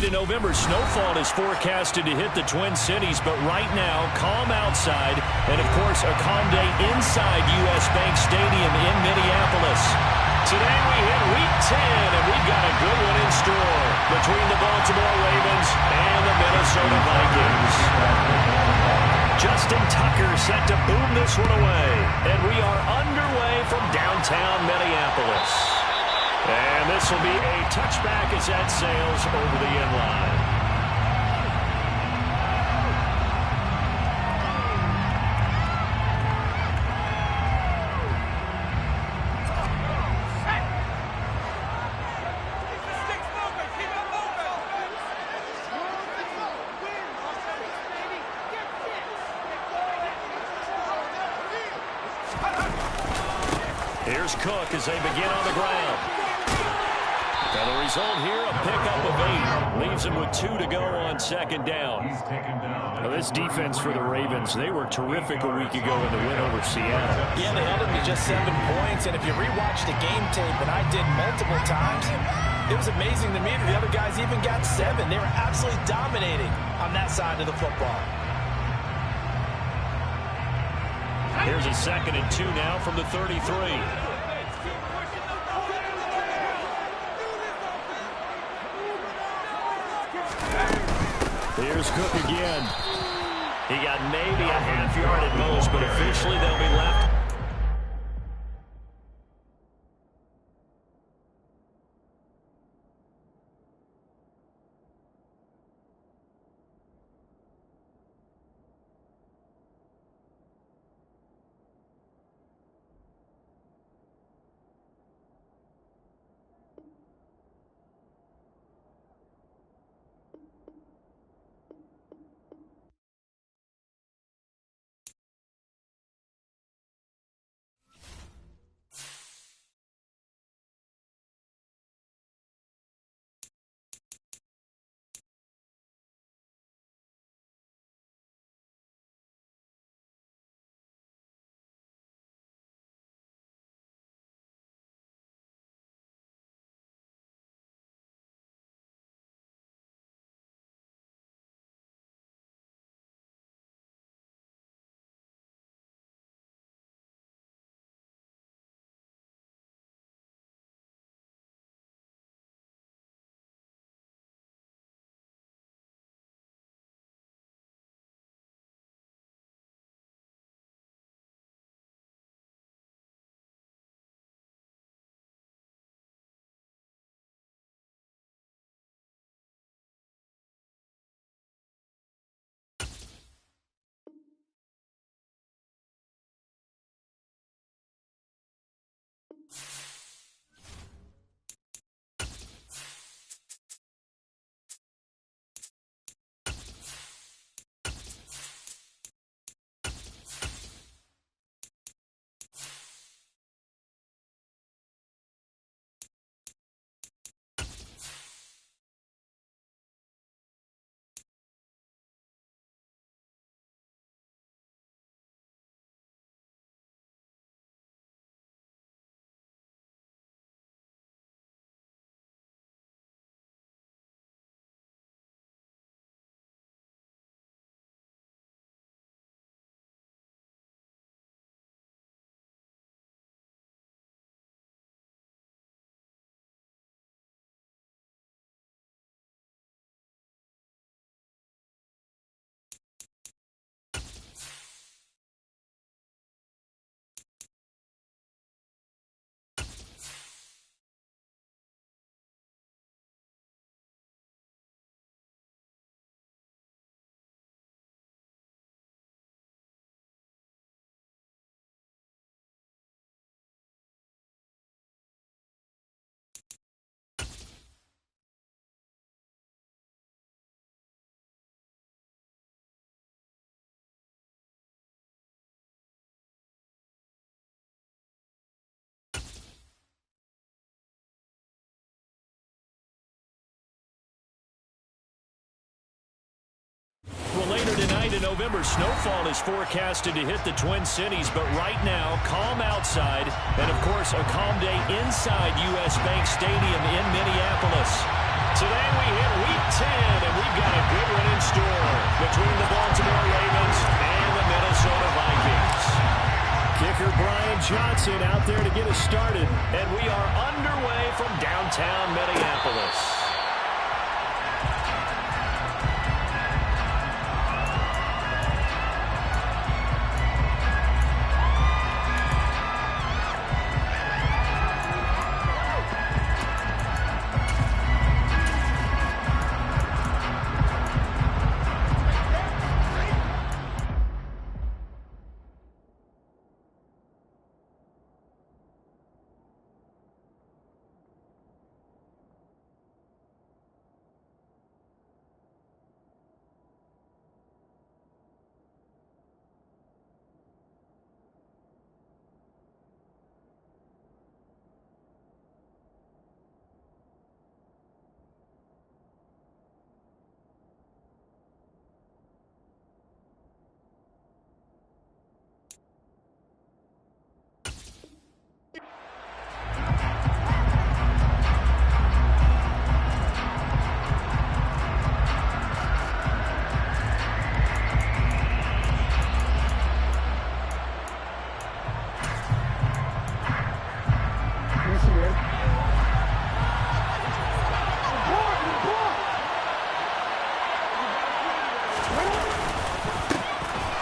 tonight, a November snowfall is forecasted to hit the Twin Cities, but right now, calm outside, and of course, a calm day inside U.S. Bank Stadium in Minneapolis. Today we hit Week 10, and we've got a good one in store between the Baltimore Ravens and the Minnesota Vikings. Justin Tucker set to boom this one away, and we are underway from downtown Minneapolis. And this will be a touchback as that sails over the end line. Here's Cook as they begin on the ground. And the result here, a pickup of 8. Leaves him with 2 to go on second down. Now this defense for the Ravens, they were terrific a week ago in the win over Seattle. Yeah, they held them to just 7 points. And if you rewatch the game tape, and I did multiple times, it was amazing to me that the other guys even got 7. They were absolutely dominating on that side of the football. Here's a 2nd and 2 now from the 33. Here's Cook again. He got maybe a half yard at most, but officially they'll be left. Well, later tonight, a November snowfall is forecasted to hit the Twin Cities, but right now, calm outside, and of course, a calm day inside U.S. Bank Stadium in Minneapolis. Today we hit Week 10, and we've got a good one in store between the Baltimore Ravens and the Minnesota Vikings. Kicker Brian Johnson out there to get us started, and we are underway from downtown Minneapolis.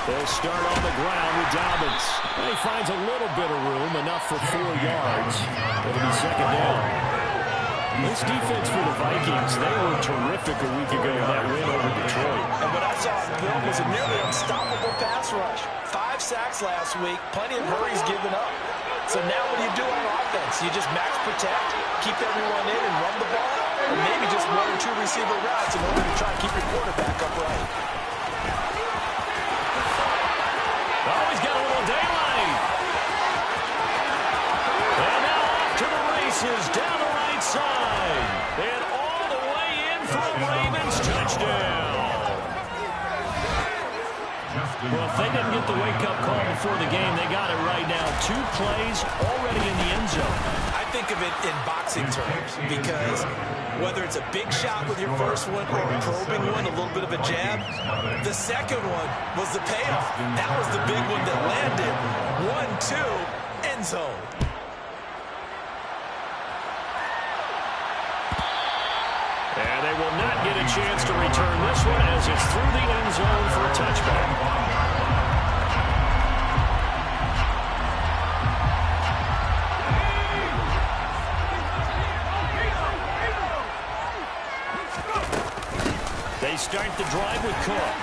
They'll start on the ground with Dobbins. He finds a little bit of room, enough for 4 yards. It'll be second down. This defense for the Vikings, they were terrific a week ago in that win over Detroit. And what I saw on film was a nearly unstoppable pass rush. 5 sacks last week, plenty of hurries given up. So now what do you do on offense? You just max protect, keep everyone in and run the ball, or maybe just 1 or 2 receiver routes in order to try and keep your quarterback upright. Oh, he's got a little daylight. And now off to the races down the right side. And all the way in for a Ravens touchdown. Well, if they didn't get the wake-up call before the game, they got it right now. 2 plays already in the end zone. I think of it in boxing terms because whether it's a big shot with your first one or a probing one, a little bit of a jab, the second one was the payoff. That was the big one that landed. 1-2, end zone. And they will not get a chance to return this one as it's through the end zone for a touchback. They start the drive with Cook.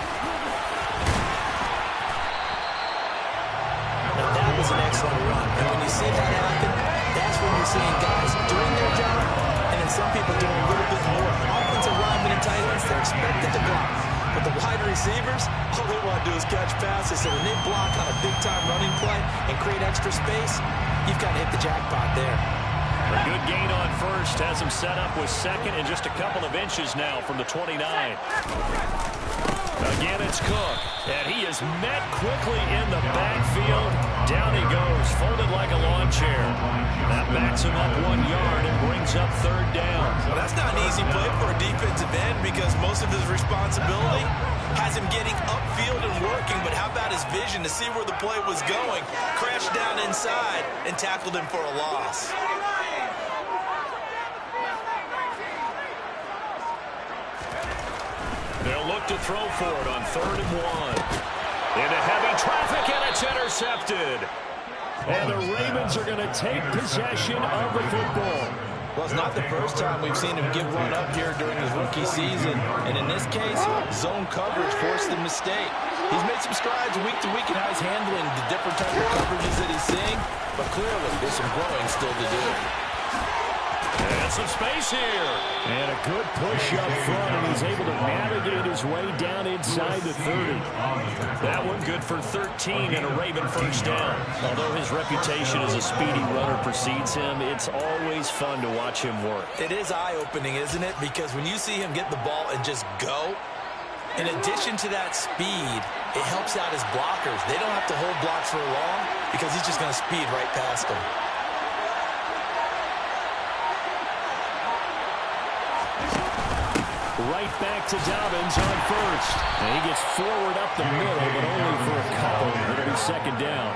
Now that was an excellent run. And when you see that happen, that's when you're seeing guys doing their job and then some people doing a little bit more. Offensive linemen and tight ends, they're expected to block. But the wide receivers, all they want to do is catch passes. So when they block on a big-time running play and create extra space, you've got to hit the jackpot there. A good gain on first has him set up with second and just a couple of inches now from the 29. Again, it's Cook, and he is met quickly in the backfield. Down he goes, folded like a lawn chair. That backs him up 1 yard and brings up third down. Well, that's not an easy play for a defensive end because most of his responsibility has him getting upfield and working, but how about his vision to see where the play was going? Crashed down inside and tackled him for a loss. They'll look to throw for it on 3rd and 1. Into heavy traffic, and it's intercepted. And the Ravens are going to take possession of the football. Well, it's not the first time we've seen him give one up here during his rookie season. And in this case, zone coverage forced the mistake. He's made some strides week to week in how he's handling the different type of coverages that he's seeing. But clearly, there's some growing still to do. And some space here. And a good push up front, and he's able to navigate his way down inside the 30. That one good for 13 and a Raven first down. Although his reputation as a speedy runner precedes him, it's always fun to watch him work. It is eye-opening, isn't it? Because when you see him get the ball and just go, in addition to that speed, it helps out his blockers. They don't have to hold blocks for long because he's just going to speed right past them. Right back to Dobbins on first. And he gets forward up the middle, but only for a couple. It'll be second down.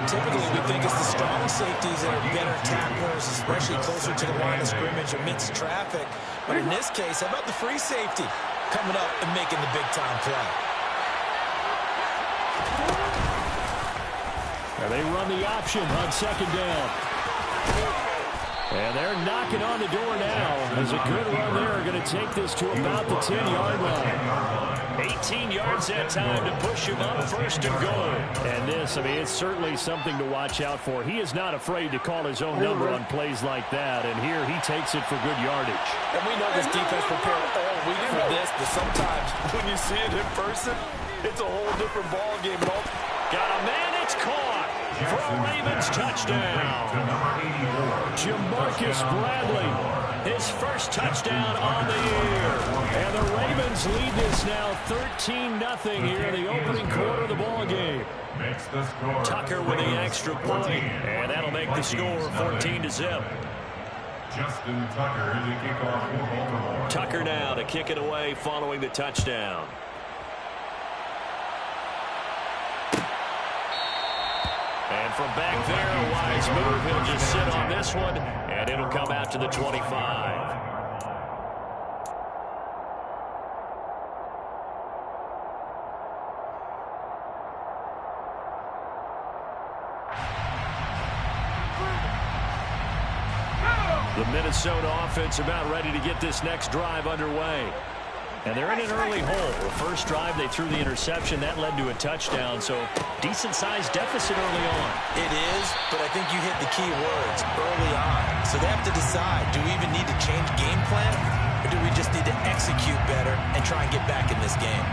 Typically, we think it's the strong safeties that are better tacklers, especially closer to the line of scrimmage amidst traffic. But in this case, how about the free safety coming up and making the big-time play? And they run the option on second down. And they're knocking on the door now. As a good run there, going to take this to about the 10-yard line. 18 yards that time to push him up first and goal. And this, I mean, it's certainly something to watch out for. He is not afraid to call his own number on plays like that. And here he takes it for good yardage. And we know this defense prepared all week for this, but sometimes when you see it in person, it's a whole different ball game. Got a man, it's caught for a Ravens touchdown. Jamarcus Bradley, his first touchdown on the year. And the Ravens lead this now 13-0 here in the opening quarter of the ball game. Tucker with the extra point, and that'll make the score 14-0. Justin Tucker is the kickoff for Baltimore. Tucker now to kick it away following the touchdown. And from back there, a wise move. He'll just sit on this one, and it'll come out to the 25. The Minnesota offense about ready to get this next drive underway. And they're in an early hole. The first drive, they threw the interception. That led to a touchdown, so decent-sized deficit early on. It is, but I think you hit the key words, early on. So they have to decide, do we even need to change game plan, or do we just need to execute better and try and get back in this game?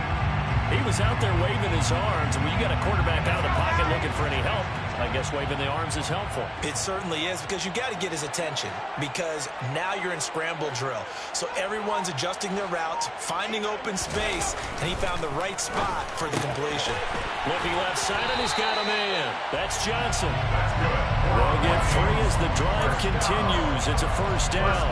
He was out there waving his arms, and when you got a quarterback out of the pocket looking for any help, I guess waving the arms is helpful. It certainly is, because you got to get his attention, because now you're in scramble drill. So everyone's adjusting their routes, finding open space, and he found the right spot for the completion. Looking left side, and he's got a man. That's Johnson. They'll get free as the drive continues. It's a first down.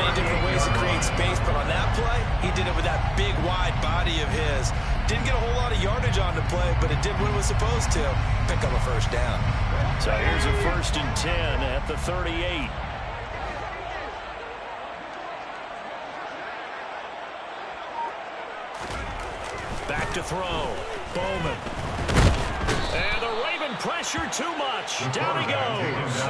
Many different ways to create space, but on that play, he did it with that big, wide body of his. Didn't get a whole lot of yardage on the play, but it did what it was supposed to. Pick up a first down. So here's a 1st and 10 at the 38. Back to throw. Bowman. And the Raven pressure too much. Down he goes.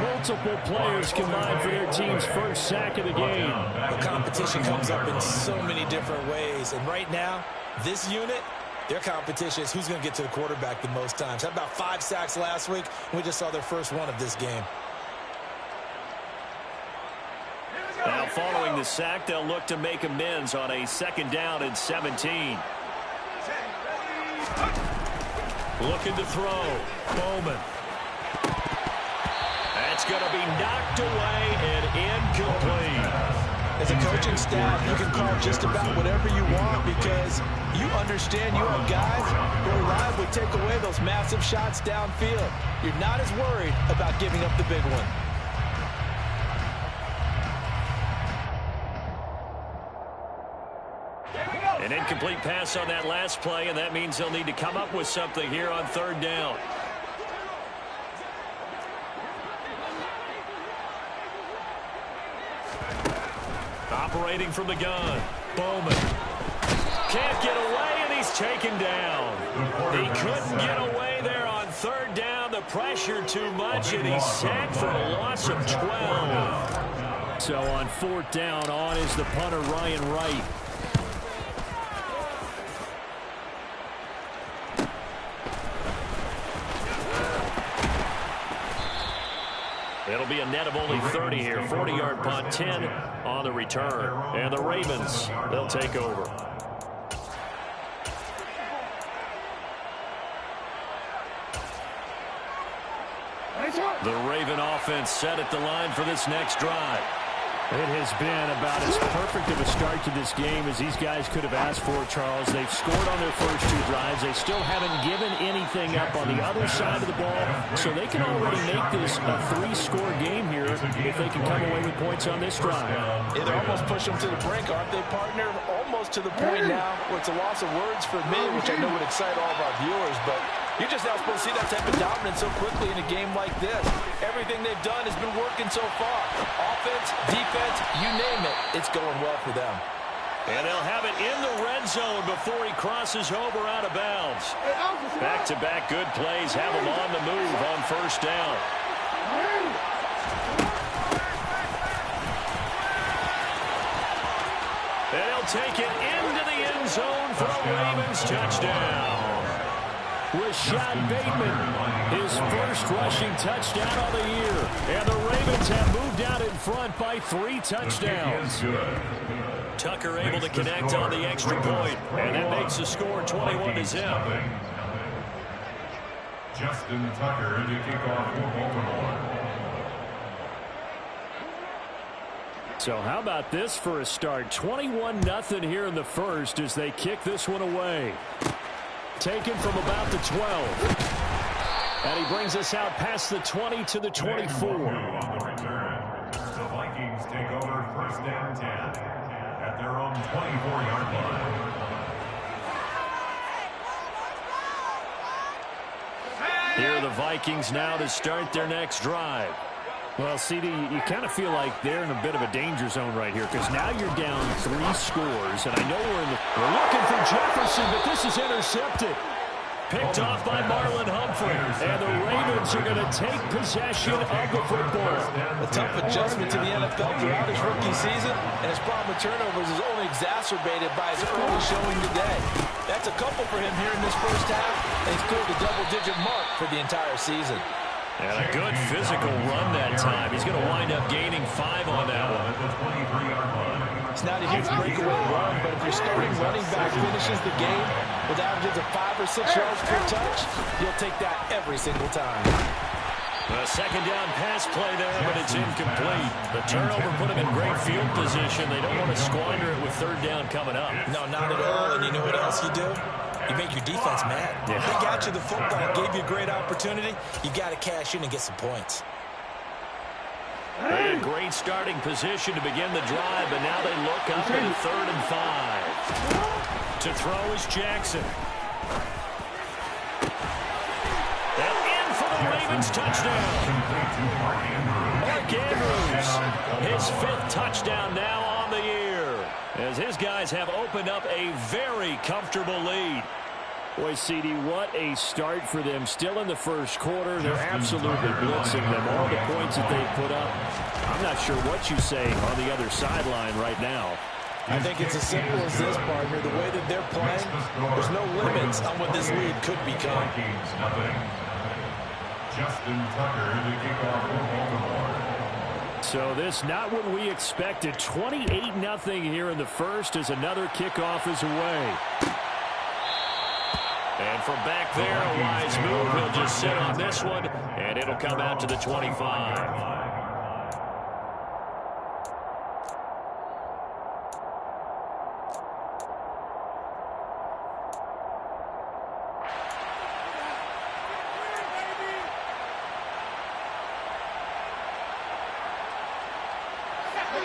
Multiple players combined for their team's first sack of the game. The competition comes up in so many different ways. And right now, this unit, their competition is who's going to get to the quarterback the most times. Had about 5 sacks last week. We just saw their first one of this game. Now following the sack, they'll look to make amends on a 2nd down and 17. Looking to throw. Bowman. That's going to be knocked away and incomplete. As a coaching staff, you can call just about whatever you want because you understand you have guys who are reliably take away those massive shots downfield. You're not as worried about giving up the big one. An incomplete pass on that last play, and that means they'll need to come up with something here on 3rd down. Operating from the gun. Bowman. Can't get away, and he's taken down. He couldn't get away there on 3rd down. The pressure too much, and he's sacked for a loss of 12. So on 4th down, on is the punter, Ryan Wright. It'll be a net of only 30 here. 40-yard punt, 10 on the return. And the Ravens, they'll take over. The Raven offense set at the line for this next drive. It has been about as perfect of a start to this game as these guys could have asked for, Charles. They've scored on their first 2 drives. They still haven't given anything up on the other side of the ball, so they can already make this a 3-score game here if they can come away with points on this drive. Yeah, they're almost pushing them to the brink, aren't they, partner? Almost to the point now where it's a loss of words for me, which I know would excite all of our viewers, but you're just not supposed to see that type of dominance so quickly in a game like this. Everything they've done has been working so far. Offense, defense, you name it, it's going well for them. And they'll have it in the red zone before he crosses over out of bounds. Back-to-back good plays have him on the move on first down. And he'll take it into the end zone for a Ravens touchdown. Rashad Bateman, his first rushing touchdown of the year. And the Ravens have moved out in front by 3 touchdowns. Tucker able to connect on the extra point, and that makes the score 21-0. Justin Tucker to kick off for Baltimore. So how about this for a start? 21-0 here in the first as they kick this one away. Taken from about the 12. And he brings us out past the 20 to the 24. On the return, the Vikings take over first down 10 at their own 24-yard line. Here are the Vikings now to start their next drive. Well, CD, you kind of feel like they're in a bit of a danger zone right here because now you're down 3 scores, and I know we're looking for Jefferson, but this is intercepted. Picked off by Marlon Humphrey, and the Ravens are going to take possession of the football. A tough adjustment to the NFL throughout his rookie season, and his problem with turnovers is only exacerbated by his early showing today. That's a couple for him here in this first half, and he's cleared the double-digit mark for the entire season. And a good physical run that time. He's going to wind up gaining 5 on that one. It's not a huge breakaway run, but if your starting running back finishes the game with averages of 5 or 6 yards per touch, you'll take that every single time. A second down pass play there, but it's incomplete. The turnover put him in great field position. They don't want to squander it with third down coming up. No, not at all. And you know what else you do? You make your defense mad. Yeah. They got you the football, gave you a great opportunity. You got to cash in and get some points. A great starting position to begin the drive, but now they look up at a 3rd and 5. To throw is Jackson. And in for the Ravens touchdown. Mark Andrews, his 5th touchdown now on the year, as his guys have opened up a very comfortable lead. Boy, CD, what a start for them. Still in the first quarter, they're absolutely blitzing them. All the points that they've put up, I'm not sure what you say on the other sideline right now. I think it's as simple as this, partner. The way that they're playing, there's no limits on what this lead could become. Justin Tucker to kick off for Baltimore. So this not what we expected. 28-0 here in the first as another kickoff is away. And from back there, a wise move. He'll just sit on this one, and it'll come out to the 25.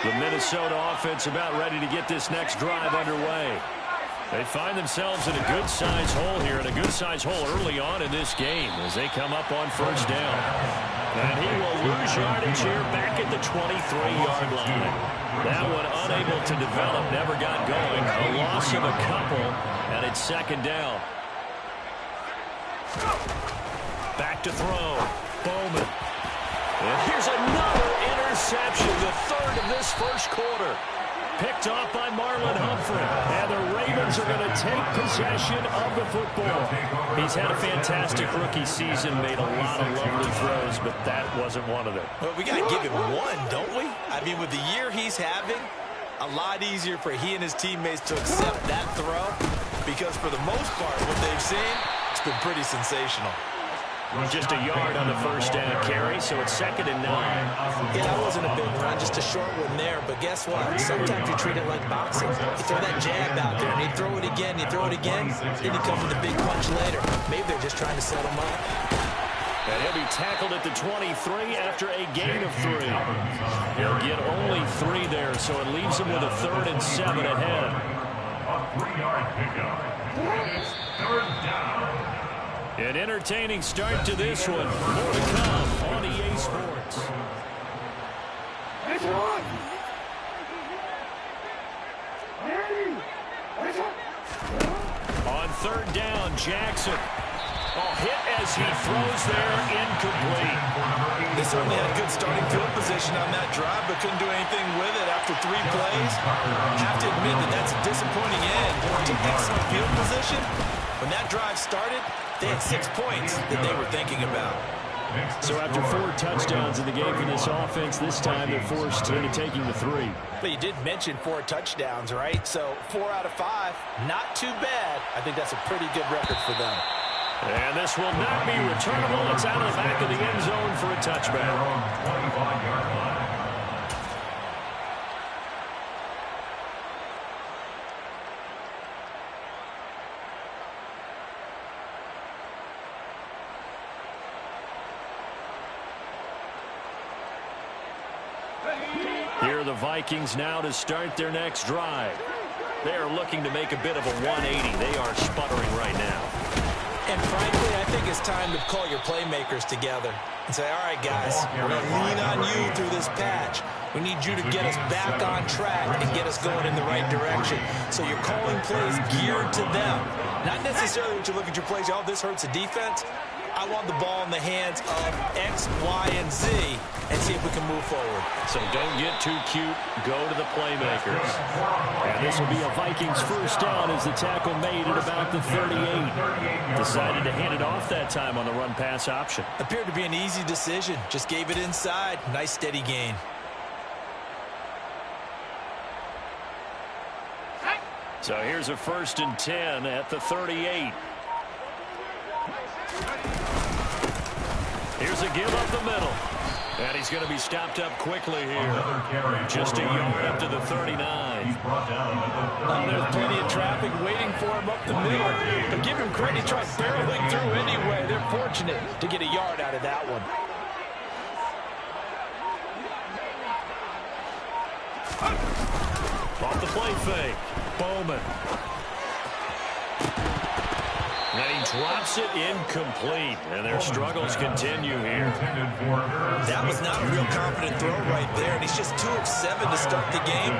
The Minnesota offense about ready to get this next drive underway. They find themselves in a good-sized hole here, and a good-sized hole early on in this game as they come up on first down. And he will lose yardage here back at the 23-yard line. That one unable to develop, never got going. A loss of a couple, and it's second down. Back to throw. Bowman. And here's another interception, the 3rd of this first quarter. Picked off by Marlon Humphrey. And the Ravens are going to take possession of the football. He's had a fantastic rookie season, made a lot of lovely throws, but that wasn't one of them. Well, we got to give him one, don't we? I mean, with the year he's having, a lot easier for he and his teammates to accept that throw because for the most part, what they've seen, it's been pretty sensational. Just a yard on the first down carry, so it's 2nd and 9. Yeah, that wasn't a big run, just a short one there. But guess what? Sometimes you treat it like boxing. You throw that jab out there, and you throw it again, then you come with a big punch later. Maybe they're just trying to set him up. And he'll be tackled at the 23 after a gain of 3. He'll get only 3 there, so it leaves him with a 3rd and 7 ahead. A 3-yard pickup. It's 3rd down. An entertaining start to this one. More to come on EA Sports. On 3rd down, Jackson. Oh, hit as he throws there, incomplete. They certainly had a good starting field position on that drive, but couldn't do anything with it after 3 plays. Have to admit that that's a disappointing end to excellent field position. When that drive started, they had 6 points that they were thinking about. So after 4 touchdowns in the game for this offense, this time they're forced into taking the 3. But you did mention 4 touchdowns, right? So 4 out of 5, not too bad. I think that's a pretty good record for them. And this will not be returnable. It's out of the back of the end zone for a touchback. 25-yard line. Here are the Vikings now to start their next drive. They are looking to make a bit of a 180. They are sputtering right now. And frankly, I think it's time to call your playmakers together and say, all right, guys, we're going to lean on you through this patch. We need you to get us back on track and get us going in the right direction. So you're calling plays geared to them. Not necessarily when you look at your plays, oh, this hurts the defense. I want the ball in the hands of X, Y, and Z and see if we can move forward. So don't get too cute. Go to the playmakers. And this will be a Vikings first down as the tackle made at about the 38. Decided to hand it off that time on the run-pass option. Appeared to be an easy decision. Just gave it inside. Nice steady gain. So here's a 1st and 10 at the 38. Here's a give up the middle. And he's going to be stopped up quickly here. Just a yard up to the 39. Oh, there's plenty of traffic waiting for him up the middle. But give him credit, he tried barreling through anyway. They're fortunate to get a yard out of that one. Off the play fake. Bowman. And he drops it incomplete. And their struggles continue here. That was not a real confident throw right there. And he's just 2 of 7 to start the game.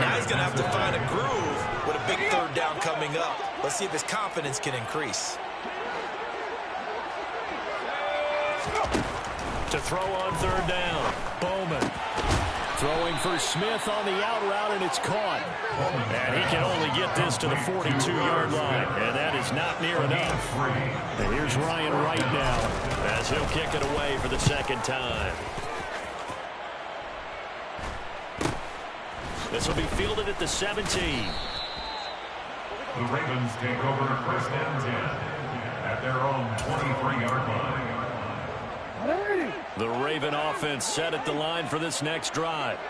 Now he's going to have to find a groove with a big 3rd down coming up. Let's see if his confidence can increase. To throw on 3rd down. Bowman. Throwing for Smith on the out route, and it's caught. And he can only get this to the 42-yard line, and that is not near enough. And here's Ryan Wright now as he'll kick it away for the 2nd time. This will be fielded at the 17. The Ravens take over 1st and 10 at their own 23-yard line. The Raven offense set at the line for this next drive.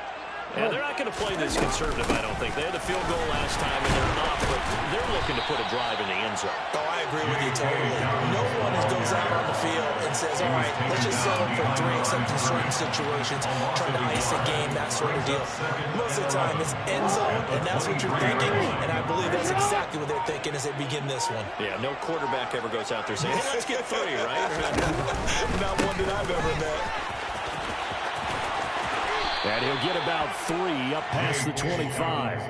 And they're not going to play this conservative, I don't think. They had the field goal last time, and they're not, but they're looking to put a drive in the end zone. Oh, I agree with you totally. No one goes out on the field and says, all right, let's just settle for 3 except in certain situations, trying to ice a game, that sort of deal. Most of the time, it's end zone, and that's what you're thinking, and I believe that's exactly what they're thinking as they begin this one. Yeah, no quarterback ever goes out there saying, hey, let's get 3, right? Not one that I've ever met. And he'll get about 3 up past the 25.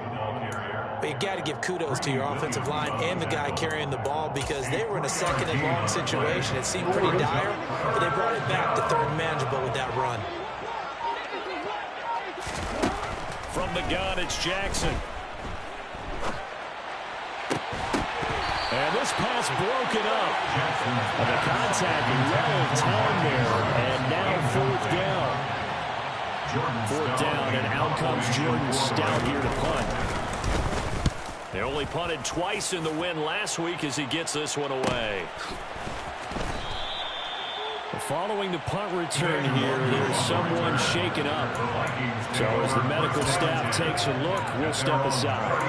But you got to give kudos to your offensive line and the guy carrying the ball because they were in a 2nd and long situation. It seemed pretty dire, but they brought it back to 3rd and manageable with that run. From the gun, it's Jackson. And this pass broken up. And the contact well timed there. And now 4th down. 4th down, and out comes Jordan Stout here to punt. They only punted twice in the win last week as he gets this one away. Following the punt return here, there's someone shaken up. So as the medical staff takes a look, we'll step aside.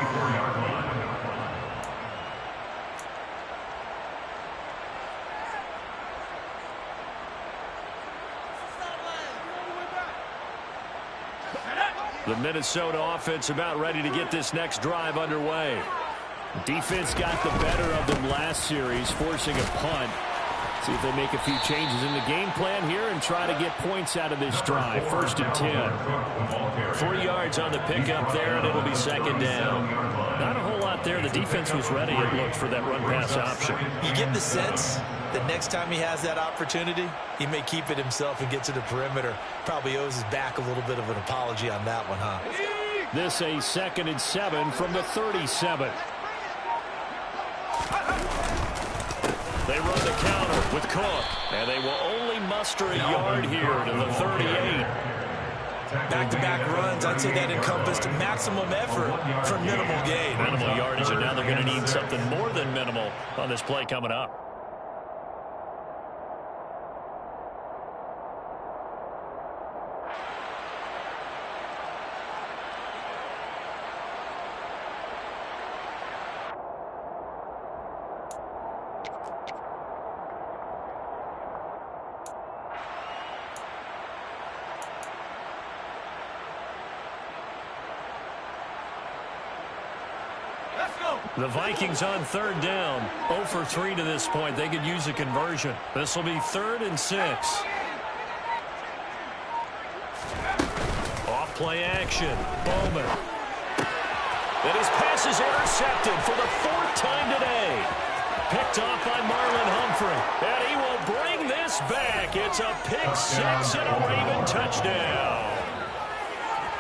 The Minnesota offense about ready to get this next drive underway. Defense got the better of them last series, forcing a punt. See if they make a few changes in the game plan here and try to get points out of this drive. 1st and 10. 4 yards on the pickup there, and it'll be 2nd down. Not a whole lot there. The defense was ready, it looked, for that run-pass option. You get the sense that next time he has that opportunity, he may keep it himself and get to the perimeter. Probably owes his back a little bit of an apology on that one, huh? This a 2nd and 7 from the 37. They run the counter with Cook, and they will only muster a yard here to the 38. Back-to-back runs, I'd say that encompassed maximum effort for minimal gain. Minimal yardage, and now they're going to need something more than minimal on this play coming up. The Vikings on 3rd down. 0 for 3 to this point. They could use a conversion. This will be 3rd and 6. Off play action. Bowman. And his pass is intercepted for the 4th time today. Picked off by Marlon Humphrey. And he will bring this back. It's a pick 6 and a Raven touchdown.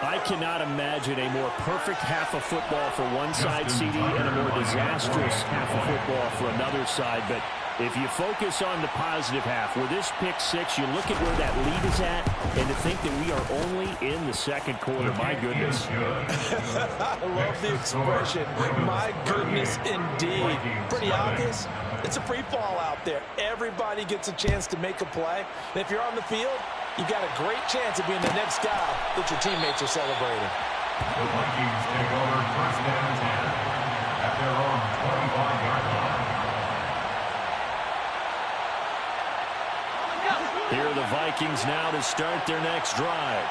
I cannot imagine a more perfect half of football for one side, CD, and a more disastrous half of football for another side. But if you focus on the positive half, with this pick 6, you look at where that lead is at, and to think that we are only in the 2nd quarter. My goodness. I love the expression, my goodness indeed. Pretty obvious. It's a free fall out there. Everybody gets a chance to make a play. And if you're on the field, you've got a great chance of being the next guy that your teammates are celebrating. The Vikings take over 1st and 10 at their own 25-yard line. Here are the Vikings now to start their next drive.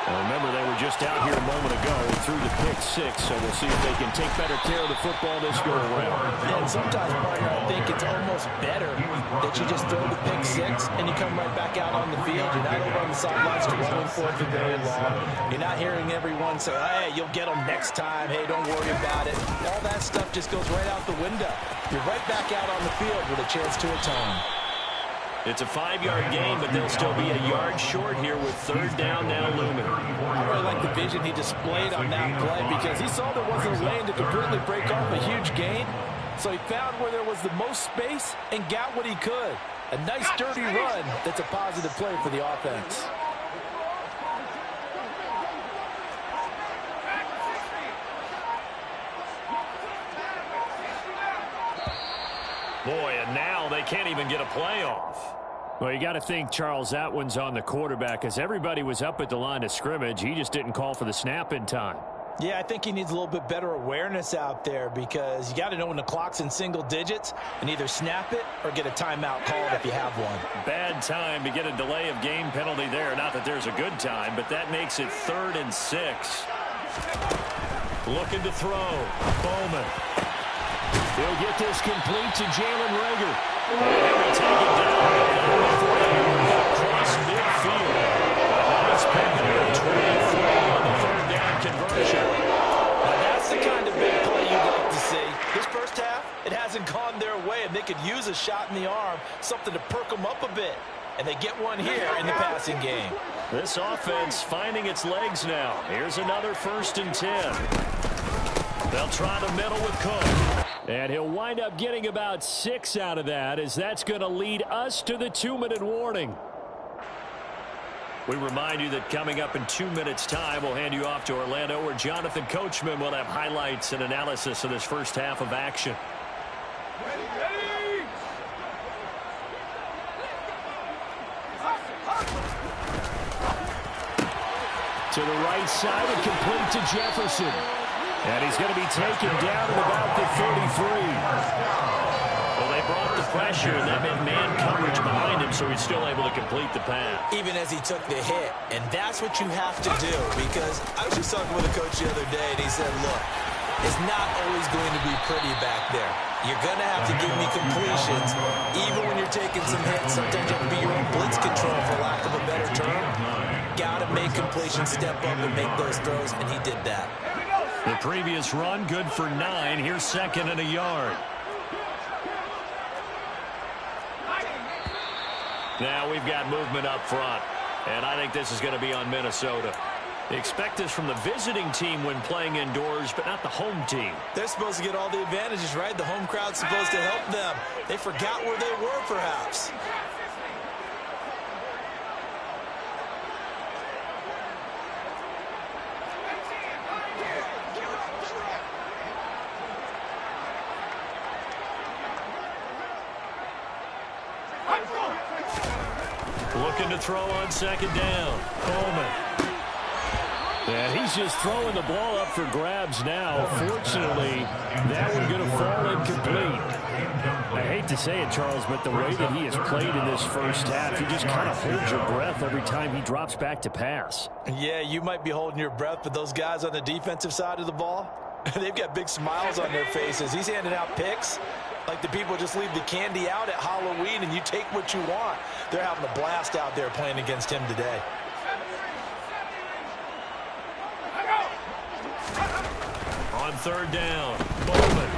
And remember, they were just out here a moment ago and threw the pick 6, so we'll see if they can take better care of the football this go around. And sometimes, partner, I think it's almost better that you just throw the pick 6 and you come right back out on the field. You're not over on the sidelines rolling for it for very long. You're not hearing everyone say, hey, you'll get them next time. Hey, don't worry about it. All that stuff just goes right out the window. You're right back out on the field with a chance to atone. It's a 5-yard gain, but they'll still be a yard short here with 3rd down now looming. I really like the vision he displayed on that play because he saw there wasn't a lane to completely break off a huge gain. So he found where there was the most space and got what he could. A nice, dirty run that's a positive play for the offense. Boy, and now they can't even get a playoff. Well, you got to think, Charles, that one's on the quarterback because everybody was up at the line of scrimmage. He just didn't call for the snap in time. Yeah, I think he needs a little bit better awareness out there because you got to know when the clock's in single digits and either snap it or get a timeout called if you have one. Bad time to get a delay of game penalty there. Not that there's a good time, but that makes it 3rd and 6. Looking to throw. Bowman. He'll get this complete to Jalen Reagor. And he will take it down across midfield. Nice pick there, 23 on the 3rd down conversion. Now that's the kind of big play you'd like to see. This first half, it hasn't gone their way, and they could use a shot in the arm, something to perk them up a bit. And they get one here in the passing game. This offense finding its legs now. Here's another 1st and 10. They'll try the middle with Cook. And he'll wind up getting about 6 out of that, as that's going to lead us to the 2-minute warning. We remind you that coming up in 2 minutes' time, we'll hand you off to Orlando, where Jonathan Coachman will have highlights and analysis of this first half of action. To the right side and complete to Jefferson. And he's going to be taken down at about the 33. Well, they brought the pressure, and that meant man coverage behind him, so he's still able to complete the pass. Even as he took the hit, and that's what you have to do, because I was just talking with a coach the other day, and he said, look, it's not always going to be pretty back there. You're going to have to give me completions, even when you're taking some hits. Sometimes you have to be your own blitz control, for lack of a better term. Got to make completions, step up and make those throws, and he did that. The previous run, good for 9. Here's second and a yard. Now we've got movement up front, and I think this is going to be on Minnesota. They expect this from the visiting team when playing indoors, but not the home team. They're supposed to get all the advantages, right? The home crowd's supposed to help them. They forgot where they were, perhaps. Looking to throw on second down. Coleman. And he's just throwing the ball up for grabs now. Fortunately, that one's going to fall incomplete. I hate to say it, Charles, but the way that he has played in this first half, you just kind of hold your breath every time he drops back to pass. Yeah, you might be holding your breath, but those guys on the defensive side of the ball, they've got big smiles on their faces. He's handing out picks like the people just leave the candy out at Halloween and you take what you want. They're having a blast out there playing against him today. On third down, Bowman.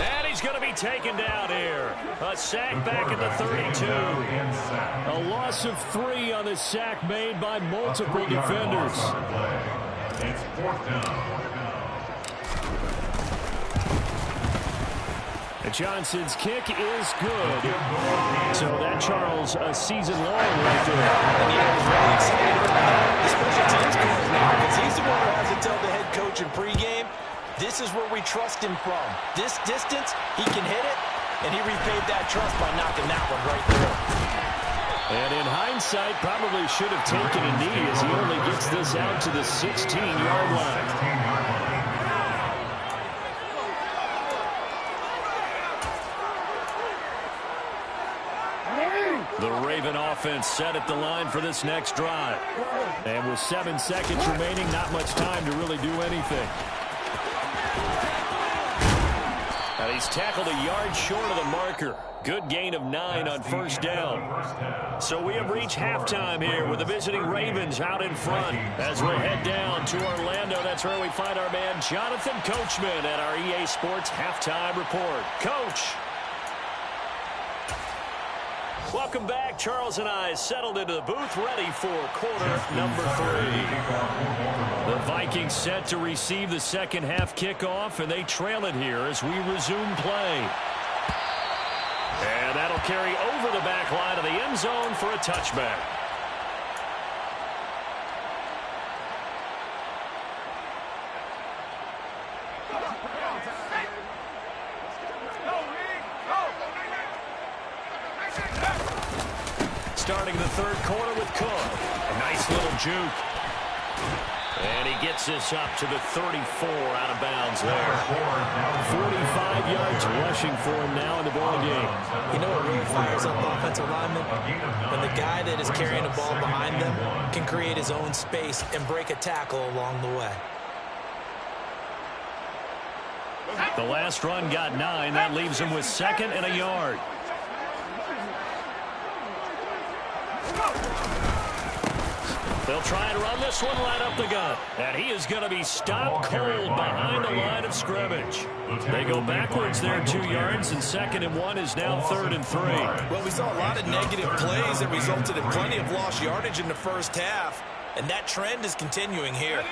And he's going to be taken down here. A sack back at the 32. A loss of 3 on the sack made by multiple defenders. It's fourth down. Johnson's kick is good. So that, Charles, a season long right there. And you know, he's really excited about the special teams coach now, because he's the one who has to tell the head coach in pregame, this is where we trust him from. This distance, he can hit it, and he repaid that trust by knocking that one right through. And in hindsight, probably should have taken a knee as he only gets this out to the 16-yard line. The Raven offense set at the line for this next drive. And with 7 seconds remaining, not much time to really do anything. And he's tackled a yard short of the marker. Good gain of 9 on first down. So we have reached halftime here with the visiting Ravens out in front. As we'll head down to Orlando, that's where we find our man Jonathan Coachman at our EA Sports Halftime Report. Coach. Welcome back. Charles and I settled into the booth, ready for quarter number 3. The Vikings set to receive the second half kickoff, and they trail it here as we resume play. And that'll carry over the back line of the end zone for a touchback. Starting the third quarter with Cook. A nice little juke. And he gets this up to the 34 out of bounds there. 45 yards rushing for him now in the ball game. You know what really fires up offensive linemen? When the guy that is carrying the ball behind them can create his own space and break a tackle along the way. The last run got 9. That leaves him with second and a yard. They'll try and run this one right up the gut. And he is going to be stopped cold behind the line of scrimmage. They go backwards there 2 yards, and second and 1 is now third and 3. Well, we saw a lot of negative plays that resulted in plenty of lost yardage in the first half, and that trend is continuing here.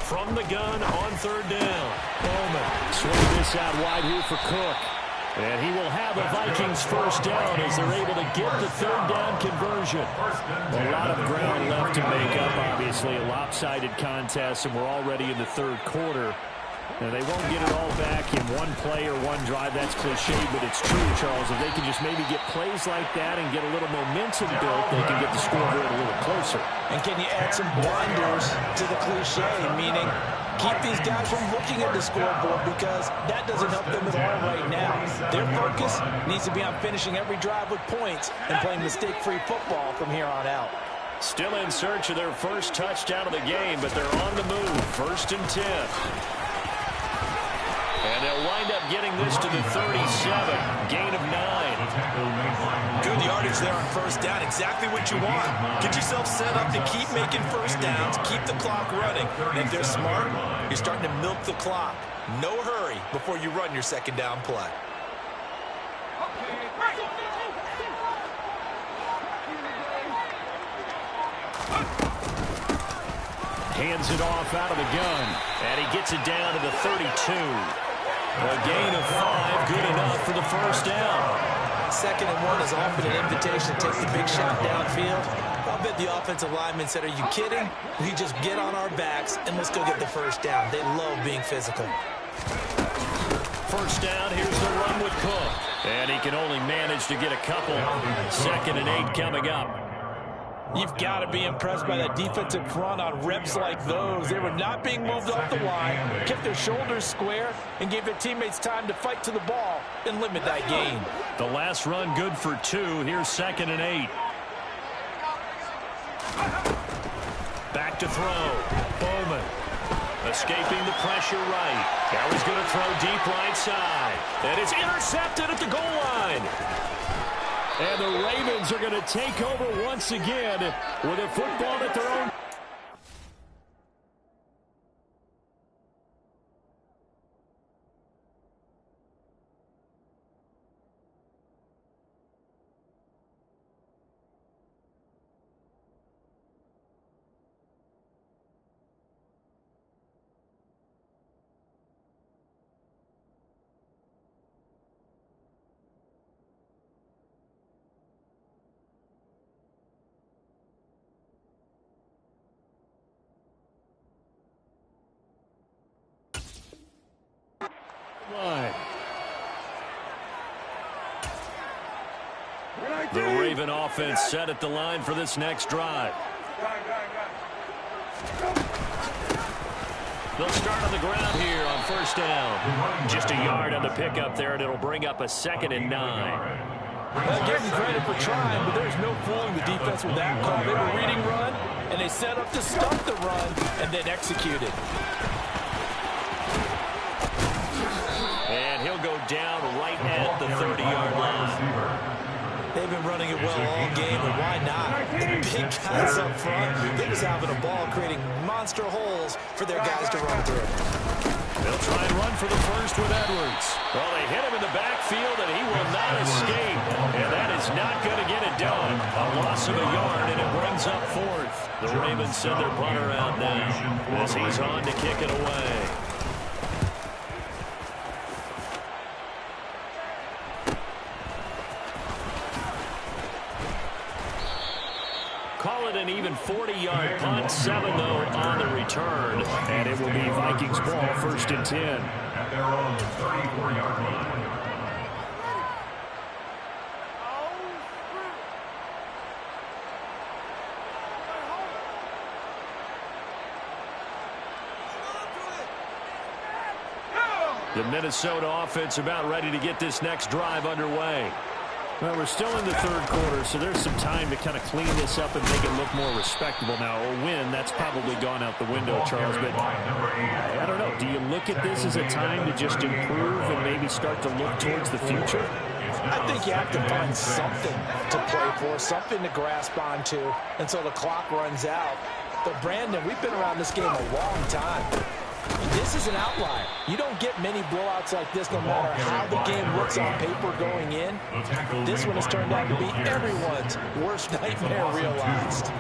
From the gun on third down. Bowman swing this out wide here for Cook. And he will have a Vikings first down as they're able to get the third down conversion. A lot of ground left to make up, obviously. A lopsided contest, and we're already in the third quarter. Now, they won't get it all back in one play or one drive. That's cliche, but it's true, Charles. If they can just maybe get plays like that and get a little momentum built, they can get the scoreboard a little closer. And can you add some blinders to the cliche, meaning keep these guys from looking at the scoreboard, because that doesn't help them at all right now. Their focus needs to be on finishing every drive with points and playing mistake-free football from here on out. Still in search of their first touchdown of the game, but they're on the move. 1st and 10. And they'll wind up getting this to the 37. Gain of 9. Good yardage there on 1st down. Exactly what you want. Get yourself set up to keep making 1st downs, keep the clock running. And if they're smart, you're starting to milk the clock. No hurry before you run your 2nd down play. Hands it off out of the gun. And he gets it down to the 32. A gain of 5, good enough for the 1st down. 2nd and 1 is often an invitation to take the big shot downfield. I'll bet the offensive linemen said, are you kidding? We just get on our backs and let's go get the 1st down. They love being physical. 1st down, here's the run with Cook. And he can only manage to get a couple. 2nd and 8 coming up. You've got to be impressed by that defensive front on reps like those. They were not being moved off the line, kept their shoulders square, and gave their teammates time to fight to the ball and limit that gain. The last run good for 2. Here's 2nd and 8. Back to throw. Bowman escaping the pressure right. Now he's going to throw deep right side. And it's intercepted at the goal line. And the Ravens are going to take over once again with a football at their own. Line. The Raven offense set at the line for this next drive. They'll start on the ground here on 1st down. Just a yard on the pickup there, and it'll bring up a 2nd and 9. Well, give them credit for trying, but there's no fooling the defense with that call. They were reading run, and they set up to stop the run and then executed. And he'll go down right at the 30-yard line. They've been running it well all game, and why not? The big guys up front, they're just having a ball, creating monster holes for their guys to run through. They'll try and run for the 1st with Edwards. Well, they hit him in the backfield, and he will not escape. And that is not going to get it done. A loss of a yard, and it brings up 4th. The Ravens send their punter out now as he's on to kick it away. Call it an even 40-yard punt, 7 though on the return, and it will be Vikings ball, 1st and 10. At their own 34-yard line. The Minnesota offense about ready to get this next drive underway. Well, we're still in the 3rd quarter, so there's some time to kind of clean this up and make it look more respectable now. A win, that's probably gone out the window, Charles. But I don't know. Do you look at this as a time to just improve and maybe start to look towards the future? I think you have to find something to play for, something to grasp onto until the clock runs out. But, Brandon, we've been around this game a long time. This is an outlier. You don't get many blowouts like this no matter how the game looks on paper going in. This one has turned out to be everyone's worst nightmare realized.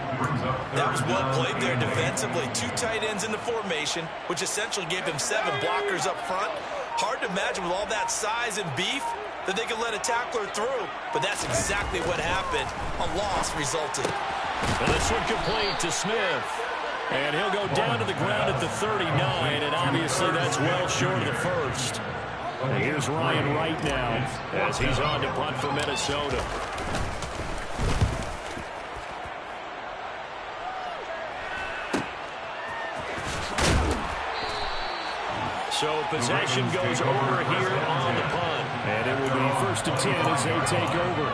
That was well played there defensively. 2 tight ends in the formation, which essentially gave him 7 blockers up front. Hard to imagine with all that size and beef that they could let a tackler through, but that's exactly what happened. A loss resulted. And this one complete to Smith. And he'll go down to the ground at at the 39, and obviously that's well short of the first. And here's Ryan Wright now as he's on to punt for Minnesota. So possession goes over here on the punt. And it will be 1st and 10 as they take over.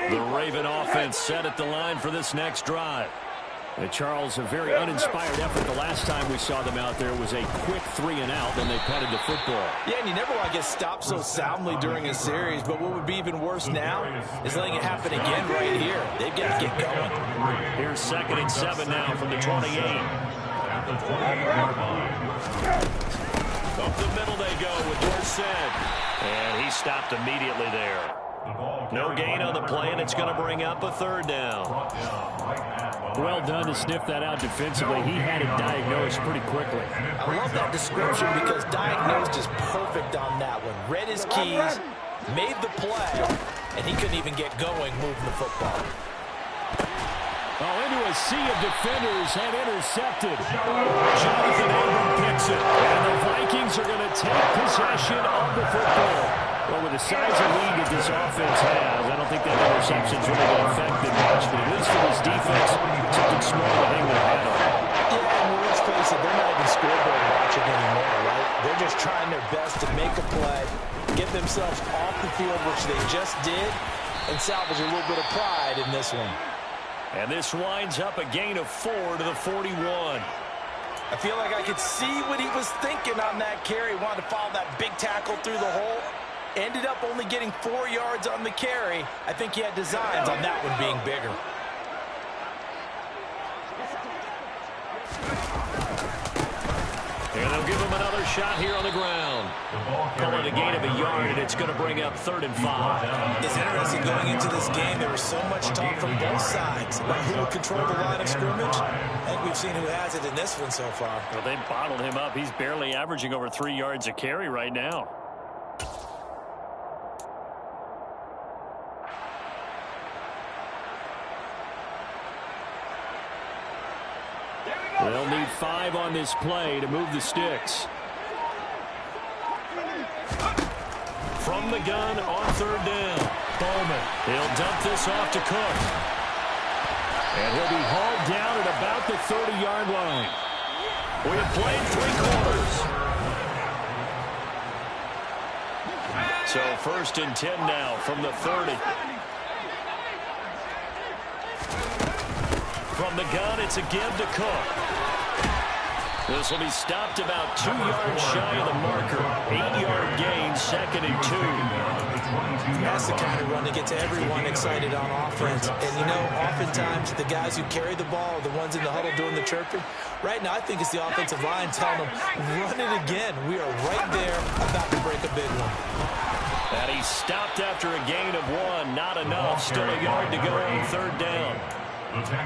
The Raven offense set at the line for this next drive. And Charles, a very uninspired effort. The last time we saw them out there was a quick 3-and-out, then they punted the football. Yeah, and you never want to get stopped so soundly during a series, but what would be even worse now is letting it happen again right here. They've got to get going. Here's 2nd and 7 now from the 28. Up the middle they go with Dorsett. And he stopped immediately there. No gain on the play, and it's going to bring up a 3rd down. Well done to sniff that out defensively. He had it diagnosed pretty quickly. I love that description because diagnosed is perfect on that one. Read his keys, made the play, and he couldn't even get going moving the football. Oh, into a sea of defenders and intercepted. Jonathan Abram picks it, and the Vikings are going to take possession of the football. Well, with the size of lead that this offense has, I don't think that interception's really going to affect them much. But at least for this defense, something small to hang their hat on. Yeah, and let's face it, they're not even scoreboard watching anymore, right? They're just trying their best to make a play, get themselves off the field, which they just did, and salvage a little bit of pride in this one. And this winds up a gain of 4 to the 41. I feel like I could see what he was thinking on that carry. Wanted to follow that big tackle through the hole. Ended up only getting 4 yards on the carry. I think he had designs on that one being bigger. And they'll give him another shot here on the ground. Call it a gain of a yard, and it's going to bring up 3rd and 5. It's interesting going into this game. There was so much talk from both sides about who would control the line of scrimmage. I think we've seen who has it in this one so far. Well, they bottled him up. He's barely averaging over 3 yards a carry right now. They'll need 5 on this play to move the sticks. From the gun on 3rd down. Bowman. He'll dump this off to Cook. And he'll be hauled down at about the 30-yard line. We have played 3 quarters. So 1st and 10 now from the 30. From the gun, it's a give to Cook. This will be stopped about 2 yards shy of the marker. 8-yard gain, 2nd and 2. That's the kind of run that gets everyone excited on offense. And, you know, oftentimes the guys who carry the ball are the ones in the huddle doing the chirping. Right now, I think it's the offensive line telling them, run it again. We are right there about to break a big one. And he's stopped after a gain of 1. Not enough. Still a yard to go on 3rd down.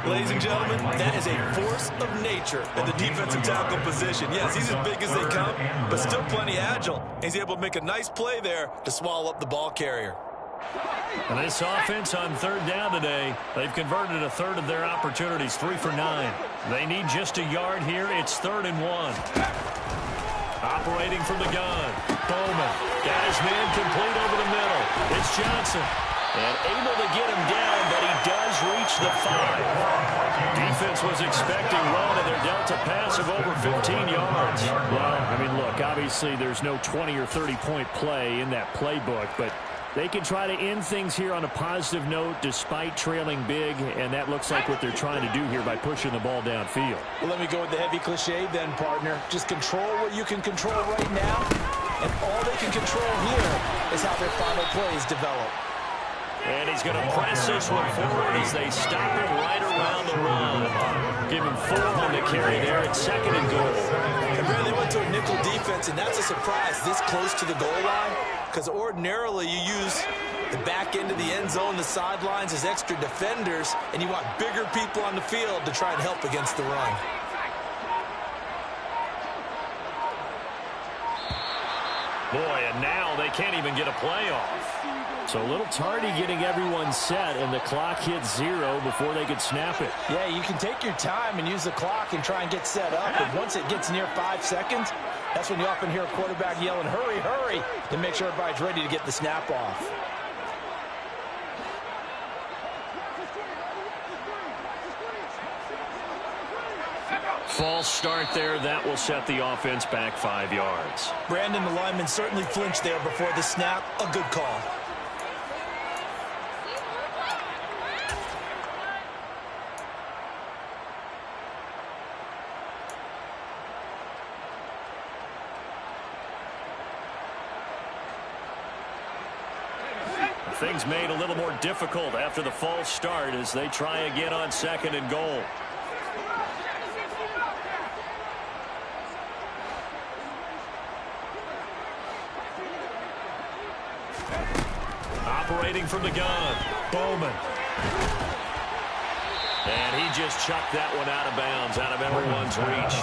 Ladies and gentlemen, that is a force of nature in the defensive tackle position. Yes, he's as big as they come, but still plenty agile. He's able to make a nice play there to swallow up the ball carrier. And this offense on 3rd down today, they've converted a third of their opportunities, 3 for 9. They need just a yard here. It's 3rd and 1. Operating from the gun. Bowman got his man complete over the middle. It's Johnson. And able to get him down, but he does reach the 5. Defense was expecting one, and they're dealt a pass of over 15 yards. Well, I mean, look, obviously there's no 20 or 30-point play in that playbook, but they can try to end things here on a positive note despite trailing big, and that looks like what they're trying to do here by pushing the ball downfield. Well, let me go with the heavy cliche then, partner. Just control what you can control right now, and all they can control here is how their final plays develop. And he's going to press this one forward as they stop him right around the run. Give him 4 on the carry there at 2nd and goal. And really went to a nickel defense, and that's a surprise this close to the goal line, because ordinarily you use the back end of the end zone, the sidelines as extra defenders, and you want bigger people on the field to try and help against the run. Boy, and now they can't even get a play off. So a little tardy getting everyone set, and the clock hit 0 before they could snap it. Yeah, you can take your time and use the clock and try and get set up. But once it gets near 5 seconds, that's when you often hear a quarterback yelling, hurry, hurry, to make sure everybody's ready to get the snap off. False start there. That will set the offense back 5 yards. Brandon, the lineman, certainly flinched there before the snap. A good call. Things made a little more difficult after the false start as they try again on 2nd and goal. Operating from the gun, Bowman. And he just chucked that one out of bounds, out of everyone's reach.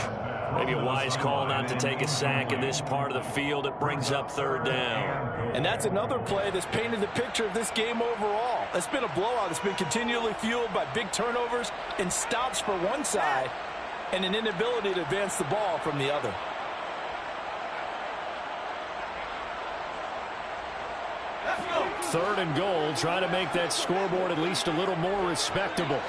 Maybe a wise call not to take a sack in this part of the field. It brings up 3rd down. And that's another play that's painted the picture of this game overall. It's been a blowout. It's been continually fueled by big turnovers and stops for one side and an inability to advance the ball from the other. Third and goal, trying to make that scoreboard at least a little more respectable.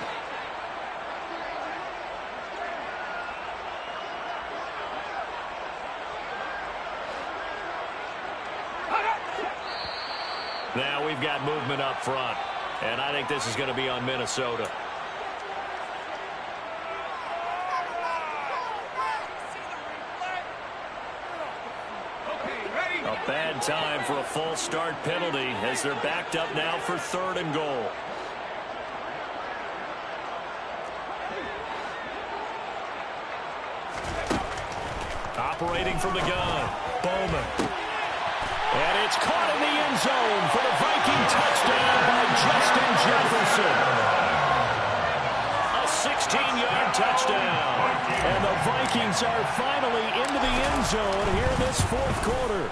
Now we've got movement up front, and I think this is going to be on Minnesota. A bad time for a false start penalty as they're backed up now for 3rd and goal. Operating from the gun, Bowman. And it's caught in the end zone for the Viking touchdown by Justin Jefferson. A 16-yard touchdown. And the Vikings are finally into the end zone here in this 4th quarter.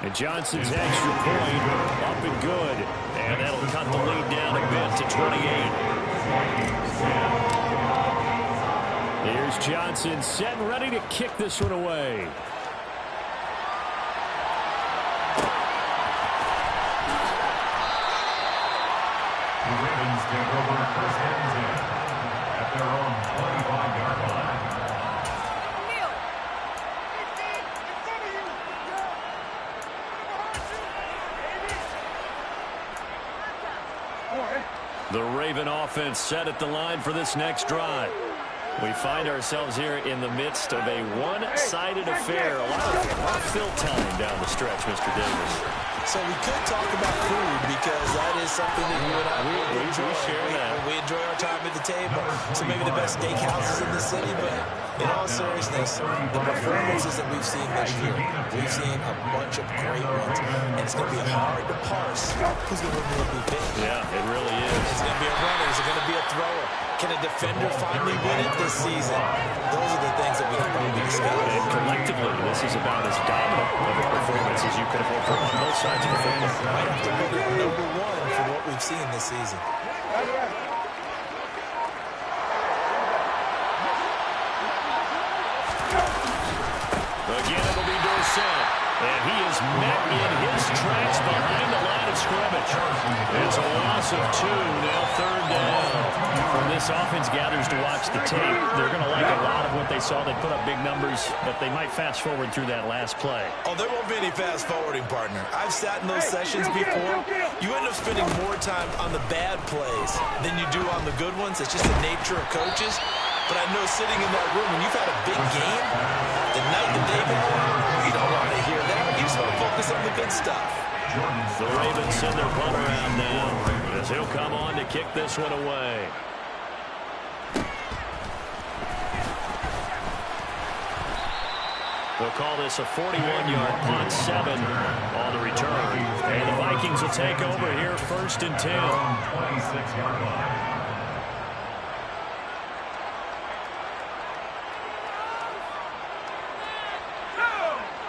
And Johnson's extra point up and good. And that'll cut the lead down a bit to 28. Here's Johnson set and ready to kick this one away. The Ravens take over 1st and 10 at their own 25-yard line. The Raven offense set at the line for this next drive. We find ourselves here in the midst of a one-sided affair. A lot of fill time down the stretch, Mr. Davis. So we could talk about food because that is something that you and I enjoy. We share that. We enjoy our time at the table. So maybe the best steakhouses in the city, but in all seriousness, the performances that we've seen this year, we've seen a bunch of great ones, and it's going to be hard to parse who's going to win the MVP. Yeah, it really is. Is it going to be a runner? Is it going to be a thrower? Can a defender finally win it this season? Those are the things that we can probably discuss. And collectively, this is about as dominant of a performance as you could have hoped for on both sides of the football. Might have to put it number 1 for what we've seen this season. Again, it'll be Dorsett. And he is met in his tracks behind the line of scrimmage. It's a loss of 2, now 3rd down. When this offense gathers to watch the tape, they're going to like a lot of what they saw. They put up big numbers, but they might fast forward through that last play. Oh, there won't be any fast forwarding, partner. I've sat in those sessions before. You end up spending more time on the bad plays than you do on the good ones. It's just the nature of coaches. But I know sitting in that room, when you've had a big game, the night that they've had, you don't want to hear that. You just want to focus on the good stuff. The Ravens send their punt around now as he'll come on to kick this one away. They'll call this a 41-yard punt, 7 on the return. And the Vikings will take over here, 1st and 10. 26-yard line.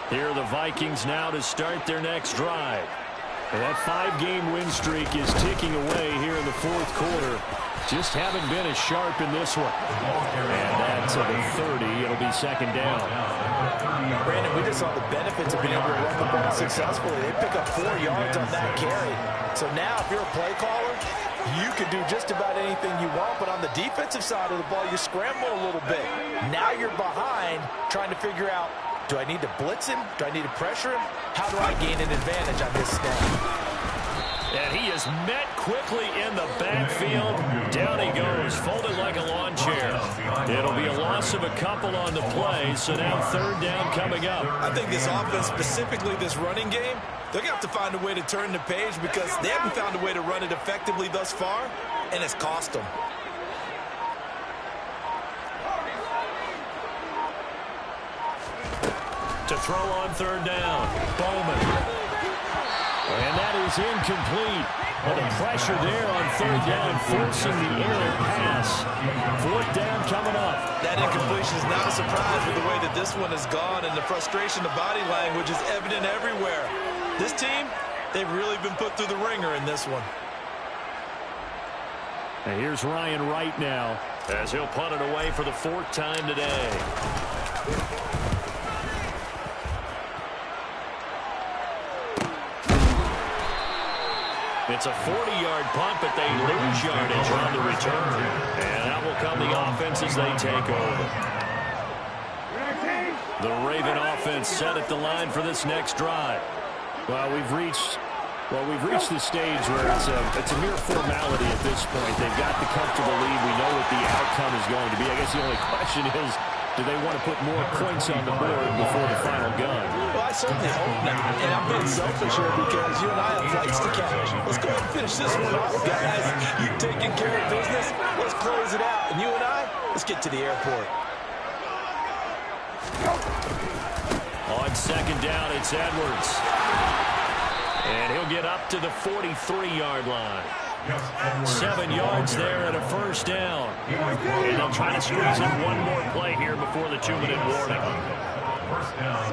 Here are the Vikings now to start their next drive. And that 5-game win streak is ticking away here in the fourth quarter. Just haven't been as sharp in this one. And that's at the 30. It'll be second down. Brandon, we just saw the benefits of being able to run the ball successfully. They pick up 4 yards on that carry. So now if you're a play caller, you can do just about anything you want. But on the defensive side of the ball, you're scrambling a little bit. Now you're behind trying to figure out, do I need to blitz him? Do I need to pressure him? How do I gain an advantage on this snap? And he is met quickly in the backfield. Down he goes, folded like a lawn chair. It'll be a loss of a couple on the play, so now third down coming up. I think this offense, specifically this running game, they're going to have to find a way to turn the page because they haven't found a way to run it effectively thus far, and it's cost them. To throw on third down, Bowman. And that is incomplete. Well, the pressure there on third down, forcing the errant pass. Fourth down coming up. That incompletion is not a surprise with the way that this one has gone, and the frustration, the body language is evident everywhere. This team, they've really been put through the ringer in this one. And here's Ryan Wright now, as he'll punt it away for the 4th time today. It's a 40-yard punt, but they lose yardage on the return. And out will come the offense as they take over. The Raven offense set at the line for this next drive. Well, we've reached the stage where it's a mere formality at this point. They've got the comfortable lead. We know what the outcome is going to be. I guess the only question is, do they want to put more points on the board before the final gun? Well, I certainly hope not. And I'm being selfish here because you and I have flights to catch. Let's go ahead and finish this one off, guys. You've taken care of business. Let's close it out. And you and I, let's get to the airport. On second down, it's Edwards. And he'll get up to the 43-yard line. 7 yards there and a first down. And they'll try to squeeze in one more play here before the 2-minute warning. First down.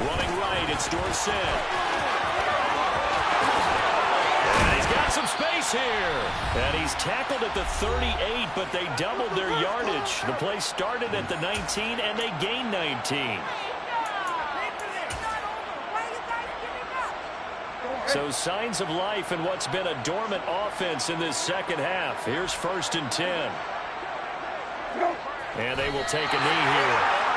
Running right, it's Dorsett. And he's got some space here. And he's tackled at the 38, but they doubled their yardage. The play started at the 19, and they gained 19. So signs of life in what's been a dormant offense in this second half. Here's 1st and 10. And they will take a knee here.